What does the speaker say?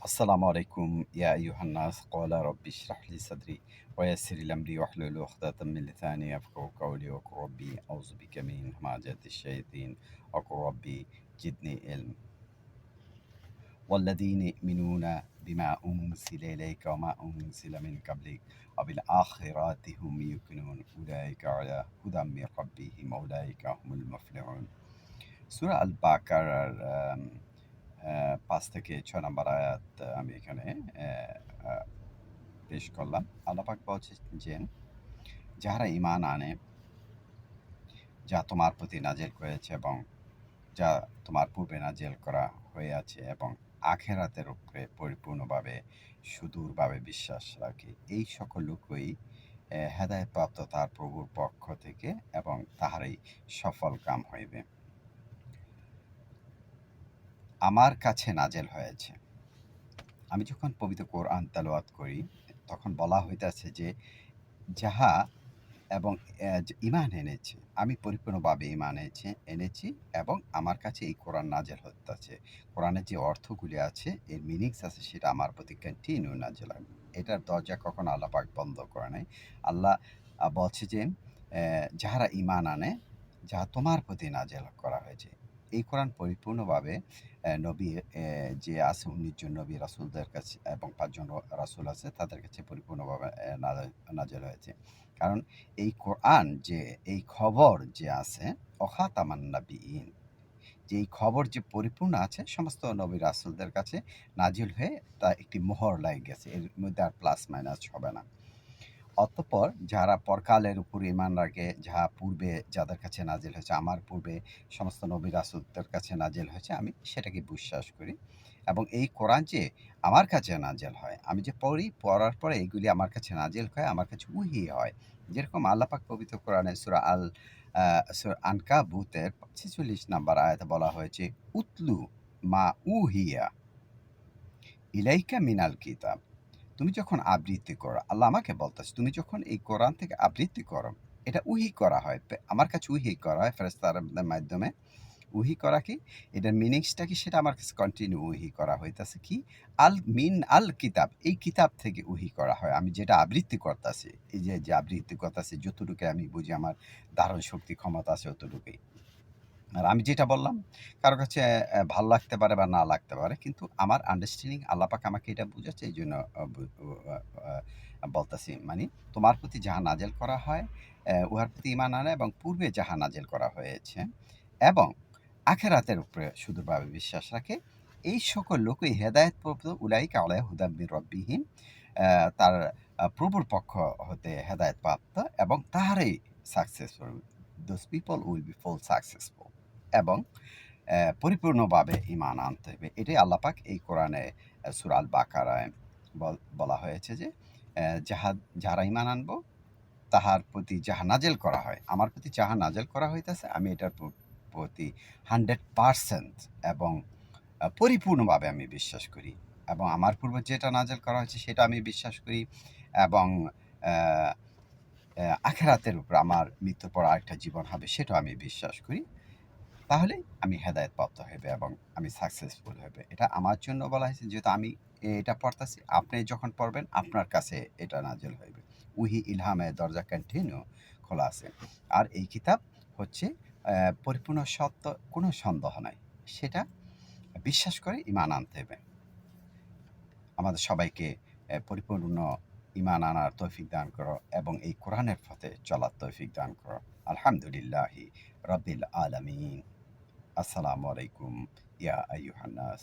السلام عليكم يا أيها الناس قال ربي اشرح لي صدري ويسر لي أمري واحلل عقدة من لساني يفقهوا قولي وقل ربي أعوذ بك من همزات الشياطين وقل ربي زدني علم والذين يؤمنون بما أنزل إليك وما أنزل من قبلك وبالآخرة هم يوقنون أولئك على هدى من ربهم أولئك هم المفلحون সূরা আল বাকারার ৫ থেকে ৬ নম্বর আয়াত আমি এখানে আ পেশ করলাম। আল্লাহ পাক বলছেন যে, যাহারা ঈমান আনে, যা তোমার প্রতি নাযিল করেছে এবং যা তোমার পূর্বে নাযিল করা হইয়াছে এবং আখিরাতের উপরে পরিপূর্ণভাবে সুদূরভাবে বিশ্বাস রাখে, এই সকল লোকই হেদায়েতপ্রাপ্ত তার প্রভুর পক্ষ থেকে এবং তাহারাই সফলকাম হইবে। আমার কাছে নাযিল হয়েছে। আমি যখন পবিত্র কোরআন তেলাওয়াত করি, তখন বলা হইতেছে যে, যাহা এবং ঈমান এনেছে, আমি পরিপূর্ণভাবে ঈমান এনেছি এবং আমার কাছে এই কোরআন নাযিল হইতাছে। কোরআনের যে অর্থগুলি আছে, এর মিনিংস আছে, সেটা আমার প্রতি কন্টিনিউ নাযিল হয়। এটার দরজা কখনো আল্লাহ পাক বন্ধ করে নাই। আল্লাহ বলছে যে, যাহারা ঈমান আনে, যাহা তোমার প্রতি নাযিল করা হয়েছে। এই কোরআন পরিপূর্ণভাবে নবী যে আছে ১৯ জন নবী রাসূলদের কাছে এবং ৫ জন রাসূল আছে, তাদের কাছে পরিপূর্ণভাবে নাযিল হয়েছে। কারণ এই কোরআন যে এই খবর যে আছে অখাতামান নাবিয়িন, যে এই খবর যে পরিপূর্ণ আছে সমস্ত নবী রাসূলদের কাছে নাজিল হয়ে তা একটি মোহর লাগে গেছে। এর মধ্যে আর প্লাস মাইনাস হবে না। অতঃপর যারা পরকালের উপর ঈমান রাখে, যাহা পূর্বে যাদের কাছে নাজিল হয়েছে, আমার পূর্বে সমস্ত নবী রাসূলদের কাছে নাজিল হয়েছে, আমি সেটাকে বিশ্বাস করি। এবং এই কোরআন যে আমার কাছে নাজিল হয়, আমি যে পড়ি, পড়ার পরে এগুলি আমার কাছে নাজিল হয়, আমার কাছে ওহী হয়। যেরকম আল্লাহ পাক পবিত্র কোরআনে সূরা আনকাবুতের ৪৬ নাম্বার আয়াতে বলা হয়েছে, "উতলু মা উহিয়া ইলাইকা মিনাল কিতাব।" তুমি যখন আবৃত্তি করো, আল্লাহ আমাকে বলতেছে, তুমি যখন এই কোরআন থেকে আবৃত্তি করো, এটা ওহী করা হয়। আমার কাছে ওহী করা হয় ফেরেশতাদের মাধ্যমে। ওহী করা কি? এটার মিনিংসটা কি? সেটা আমার কাছে কন্টিনিউ ওহী করা হইতাছে কি? আল কিতাব, এই কিতাব থেকে ওহী করা হয়। আমি যেটা আবৃত্তি করতাছি, এই যে আবৃত্তি করতাছি, যতটুকু আমি বুঝি, আমার ধারণ শক্তি ক্ষমতা আছে অতটুকুই। আর আমি যেটা বললাম, কারো কাছে ভাল লাগতে পারে বা না লাগতে পারে। কিন্তু আমার আন্ডারস্ট্যান্ডিং আল্লাহ পাক আমাকে এটা বুঝাচ্ছে, এইজন্য বলতেছি। মানে তোমার প্রতি যাহা নাযিল করা হয়, উহার প্রতি ঈমান আনা এবং পূর্বে যাহা নাযিল করা হয়েছে এবং আখিরাতের উপরে সুদূরভাবে বিশ্বাস রাখে, এই সকল লোকই হেদায়েতপ্রাপ্ত, উলাইকা আলা হুদাম মির রাব্বিহিম, তার প্রভুর পক্ষ হতে হেদায়েতপ্রাপ্ত এবং তাহারাই successful. Those people will be full successful এবং পরিপূর্ণভাবে ঈমান আনতে হবে। এটাই আল্লাহ পাক এই কোরআনে সূরা আল বাকারায় বলা হয়েছে যে, যাহারা ঈমান আনবো, তাহার প্রতি যাহা নাযিল করা হয়, আমার প্রতি যাহা নাযিল করা হইতাছে, আমি এটার প্রতি 100% এবং পরিপূর্ণভাবে আমি বিশ্বাস করি। এবং আমার পূর্বে যেটা নাযিল করা হয়েছে, সেটা আমি বিশ্বাস করি এবং অ্যা আখিরাতের উপর আমার মৃত্যুর পর আরেকটা জীবন হবে, সেটাও আমি বিশ্বাস করি। তাহলেই আমি হেদায়েতপ্রাপ্ত হইবে এবং আমি সাকসেসফুল হইবে। এটা আমার জন্য বলা হয়েছে, যেহেতু আমি এটা পড়তাছি, আপনি যখন পড়বেন আপনার কাছে এটা নাযিল হইবে। ওহী ইলহামের দরজা কন্টিনিউ খোলা আছে। আর এই কিতাব হচ্ছে পরিপূর্ণ সত্য, কোনো সন্দেহ নাই। সেটা বিশ্বাস করে ঈমান আনতে হবে। আমাদের সবাইকে পরিপূর্ণ ঈমান আনার তৌফিক দান করো এবং এই কোরআনের পথে চলার তৌফিক দান করো। আলহামদুলিল্লাহি রাব্বিল আলামিন। আসসালামু আলাইকুম ইয়া আইয়ুহান নাস।